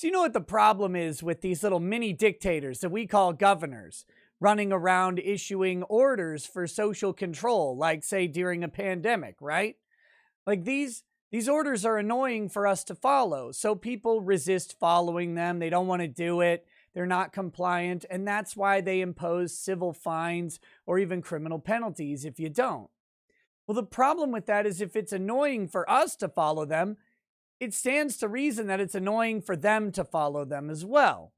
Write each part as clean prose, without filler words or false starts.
So you know what the problem is with these little mini dictators that we call governors running around issuing orders for social control, like say during a pandemic, right? Like these orders are annoying for us to follow. So people resist following them. They don't want to do it. They're not compliant, and that's why they impose civil fines or even criminal penalties if you don't. Well, the problem with that is if it's annoying for us to follow them, it stands to reason that it's annoying for them to follow them as well.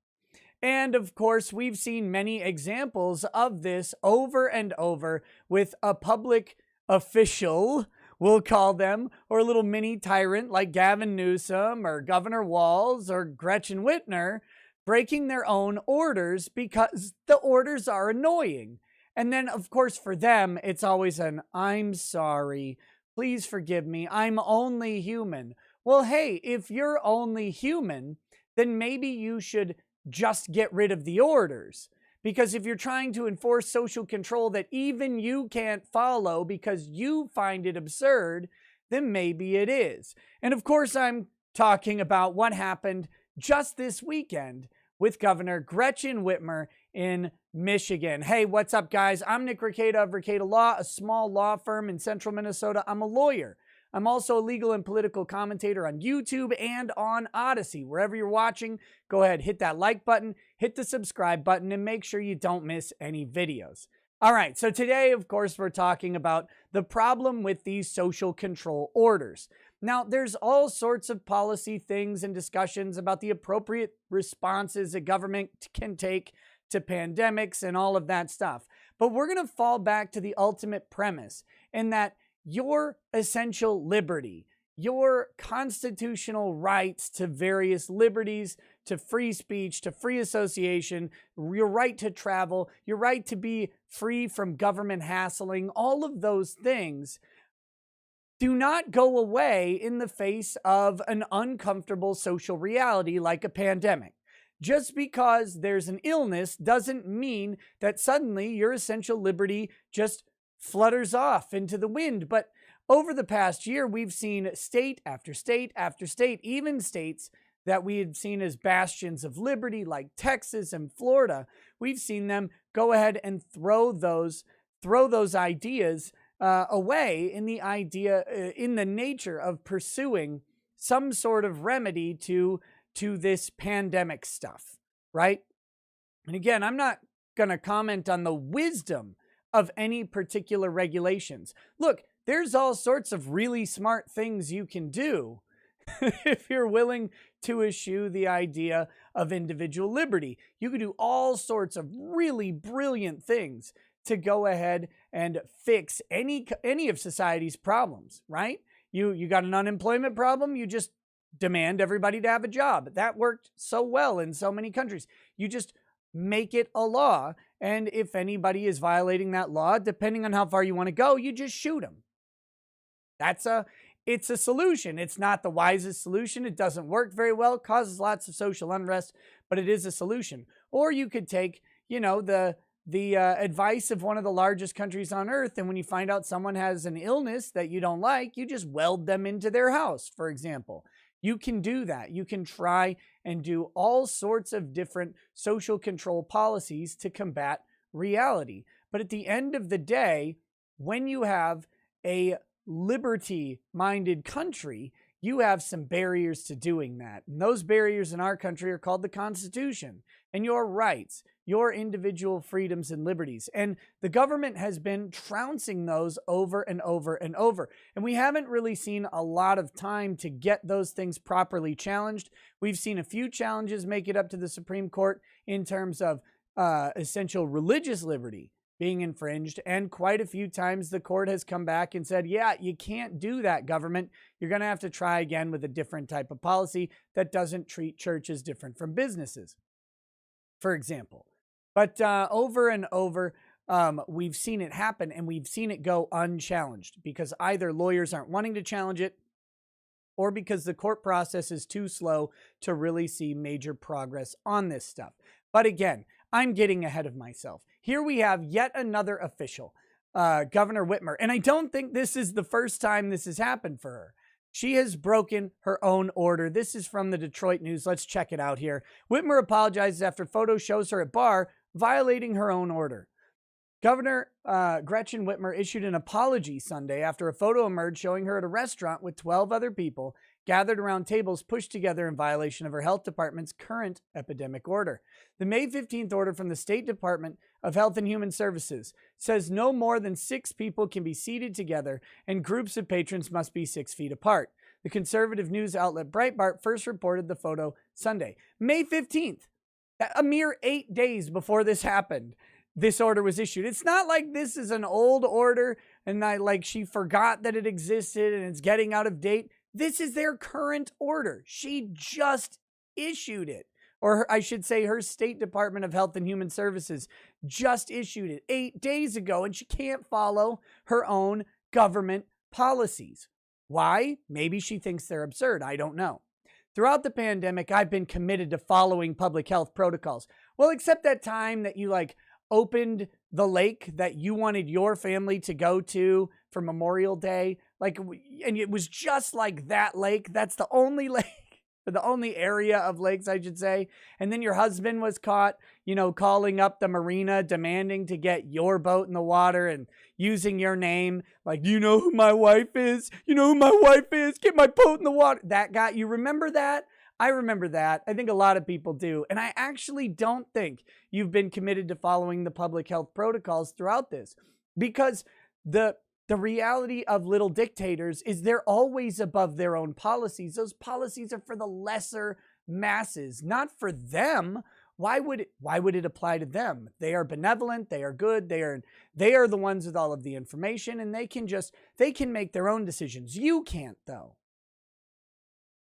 And of course, we've seen many examples of this over and over with a public official, we'll call them, or a little mini tyrant like Gavin Newsom or Governor Walz or Gretchen Whitmer breaking their own orders because the orders are annoying. And then, of course, for them, it's always an, I'm sorry, please forgive me, I'm only human. Well, hey, if you're only human, then maybe you should just get rid of the orders. Because if you're trying to enforce social control that even you can't follow because you find it absurd, then maybe it is. And of course, I'm talking about what happened just this weekend with Governor Gretchen Whitmer in Michigan. Hey, what's up, guys? I'm Nick Rekieta of Rekieta Law, a small law firm in central Minnesota. I'm a lawyer. I'm also a legal and political commentator on YouTube and on Odyssey. Wherever you're watching, go ahead, hit that like button, hit the subscribe button, and make sure you don't miss any videos. All right, so today, of course, we're talking about the problem with these social control orders. Now, there's all sorts of policy things and discussions about the appropriate responses a government can take to pandemics and all of that stuff. But we're going to fall back to the ultimate premise in that your essential liberty, your constitutional rights to various liberties, to free speech, to free association, your right to travel, your right to be free from government hassling, all of those things do not go away in the face of an uncomfortable social reality like a pandemic. Just because there's an illness doesn't mean that suddenly your essential liberty just flutters off into the wind. But over the past year, we've seen state after state after state, even states that we had seen as bastions of liberty like Texas and Florida, we've seen them go ahead and throw those ideas away in the nature of pursuing some sort of remedy to this pandemic stuff, right? And again, I'm not going to comment on the wisdom of any particular regulations. Look, there's all sorts of really smart things you can do if you're willing to eschew the idea of individual liberty. You can do all sorts of really brilliant things to go ahead and fix any of society's problems, right? You got an unemployment problem, you just demand everybody to have a job. That worked so well in so many countries. You just make it a law, and if anybody is violating that law, depending on how far you want to go, you just shoot them. It's a solution. It's not the wisest solution. It doesn't work very well. It causes lots of social unrest, but it is a solution. Or you could take, the advice of one of the largest countries on earth, and when you find out someone has an illness that you don't like, you just weld them into their house, for example. You can do that. You can try and do all sorts of different social control policies to combat reality. But at the end of the day, when you have a liberty-minded country, you have some barriers to doing that. And those barriers in our country are called the Constitution and your rights, your individual freedoms and liberties. And the government has been trouncing those over and over and over. And we haven't really seen a lot of time to get those things properly challenged. We've seen a few challenges make it up to the Supreme Court in terms of essential religious liberty being infringed. And quite a few times the court has come back and said, yeah, you can't do that, government. You're going to have to try again with a different type of policy that doesn't treat churches different from businesses, for example. But over and over, we've seen it happen, and we've seen it go unchallenged because either lawyers aren't wanting to challenge it or because the court process is too slow to really see major progress on this stuff. But again, I'm getting ahead of myself. Here we have yet another official, Governor Whitmer, and I don't think this is the first time this has happened for her. She has broken her own order. This is from the Detroit News. Let's check it out here. Whitmer apologizes after photo shows her at bar violating her own order. Governor Gretchen Whitmer issued an apology Sunday after a photo emerged showing her at a restaurant with 12 other people gathered around tables pushed together in violation of her health department's current epidemic order. The May 15th order from the State Department of Health and Human Services says no more than 6 people can be seated together and groups of patrons must be 6 feet apart. The conservative news outlet Breitbart first reported the photo Sunday, May 15th, a mere 8 days before this happened. This order was issued. It's not like this is an old order and she forgot that it existed and it's getting out of date. This is their current order. She just issued it. Or I should say her State Department of Health and Human Services just issued it 8 days ago, and she can't follow her own government policies. Why? Maybe she thinks they're absurd. I don't know. Throughout the pandemic, I've been committed to following public health protocols. Well, except that time that you opened the lake that you wanted your family to go to for Memorial Day. And it was just like that lake. That's the only lake, the only area of lakes, I should say. And then your husband was caught, calling up the marina, demanding to get your boat in the water and using your name. You know who my wife is? You know who my wife is? Get my boat in the water. That guy, you remember that? I remember that. I think a lot of people do. And I actually don't think you've been committed to following the public health protocols throughout this, because the reality of little dictators is they're always above their own policies. Those policies are for the lesser masses, not for them. Why would it apply to them? They are benevolent. They are good. They are the ones with all of the information, and they can make their own decisions. You can't, though.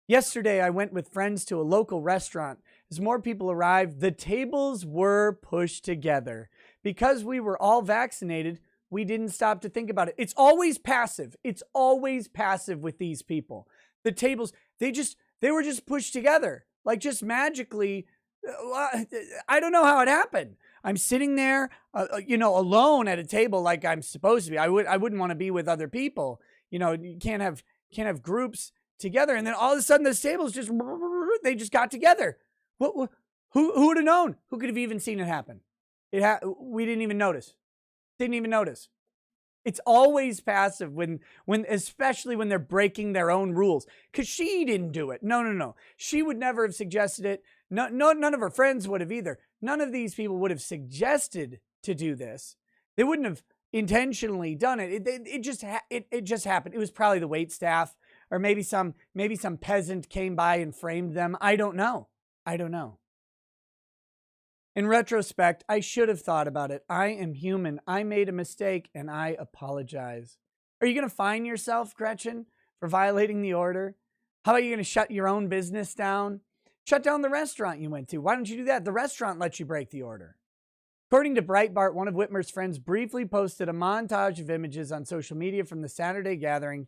Yesterday, I went with friends to a local restaurant. As more people arrived, the tables were pushed together. Because we were all vaccinated, we didn't stop to think about it. It's always passive. It's always passive with these people. The tables, they were just pushed together. Just magically. I don't know how it happened. I'm sitting there, alone at a table like I'm supposed to be. I wouldn't want to be with other people. You can't have groups together, and then all of a sudden the tables they just got together. Who would have known? Who could have even seen it happen? We didn't even notice. It's always passive especially when they're breaking their own rules, because she didn't do it. No. She would never have suggested it. No, none of her friends would have either. None of these people would have suggested to do this. They wouldn't have intentionally done it. It just happened. It was probably the wait staff. Or maybe some peasant came by and framed them. I don't know. In retrospect, I should have thought about it. I am human. I made a mistake, and I apologize. Are you going to fine yourself, Gretchen, for violating the order? How about you going to shut your own business down? Shut down the restaurant you went to. Why don't you do that? The restaurant lets you break the order. According to Breitbart, one of Whitmer's friends briefly posted a montage of images on social media from the Saturday gathering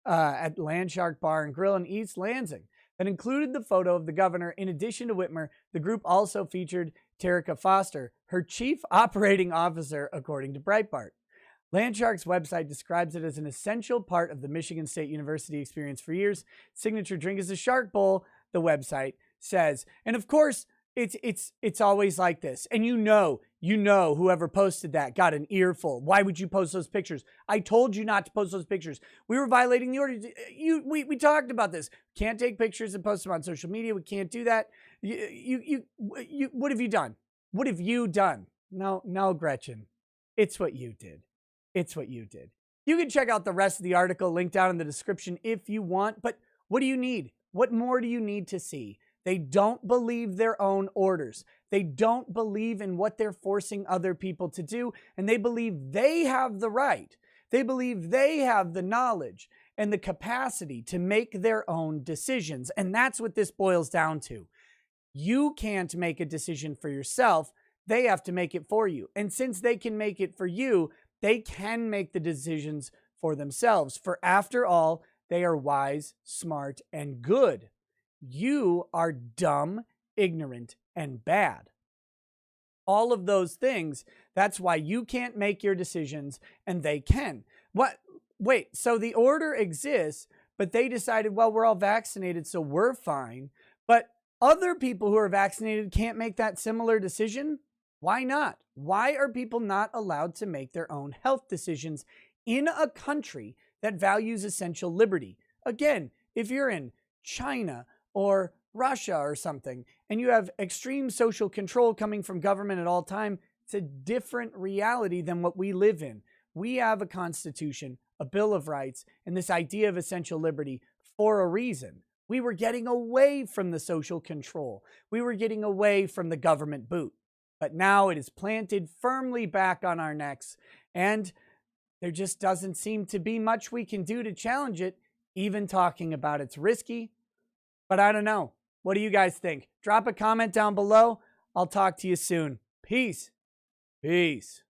at Landshark Bar and Grill in East Lansing that included the photo of the governor. In addition to Whitmer, the group also featured Terrica Foster, her chief operating officer, according to Breitbart. Landshark's website describes it as an essential part of the Michigan State University experience for years. Signature drink is a Shark Bowl, the website says. And of course, it's always like this. And you know whoever posted that got an earful. Why would you post those pictures? I told you not to post those pictures. We were violating the order. We talked about this. Can't take pictures and post them on social media. We can't do that. What have you done? What have you done? No, Gretchen. It's what you did. You can check out the rest of the article linked down in the description if you want. But what do you need? What more do you need to see? They don't believe their own orders. They don't believe in what they're forcing other people to do, and they believe they have the right. They believe they have the knowledge and the capacity to make their own decisions, and that's what this boils down to. You can't make a decision for yourself. They have to make it for you, and since they can make it for you, they can make the decisions for themselves, for after all, they are wise, smart, and good. You are dumb, ignorant, and bad. All of those things, that's why you can't make your decisions and they can. Wait, so the order exists, but they decided, well, we're all vaccinated, so we're fine. But other people who are vaccinated can't make that similar decision. Why not? Why are people not allowed to make their own health decisions in a country that values essential liberty? Again, if you're in China or Russia or something, and you have extreme social control coming from government at all time, it's a different reality than what we live in. We have a constitution, a Bill of Rights, and this idea of essential liberty for a reason. We were getting away from the social control. We were getting away from the government boot. But now it is planted firmly back on our necks, and there just doesn't seem to be much we can do to challenge it. Even talking about it's risky, but I don't know. What do you guys think? Drop a comment down below. I'll talk to you soon. Peace. Peace.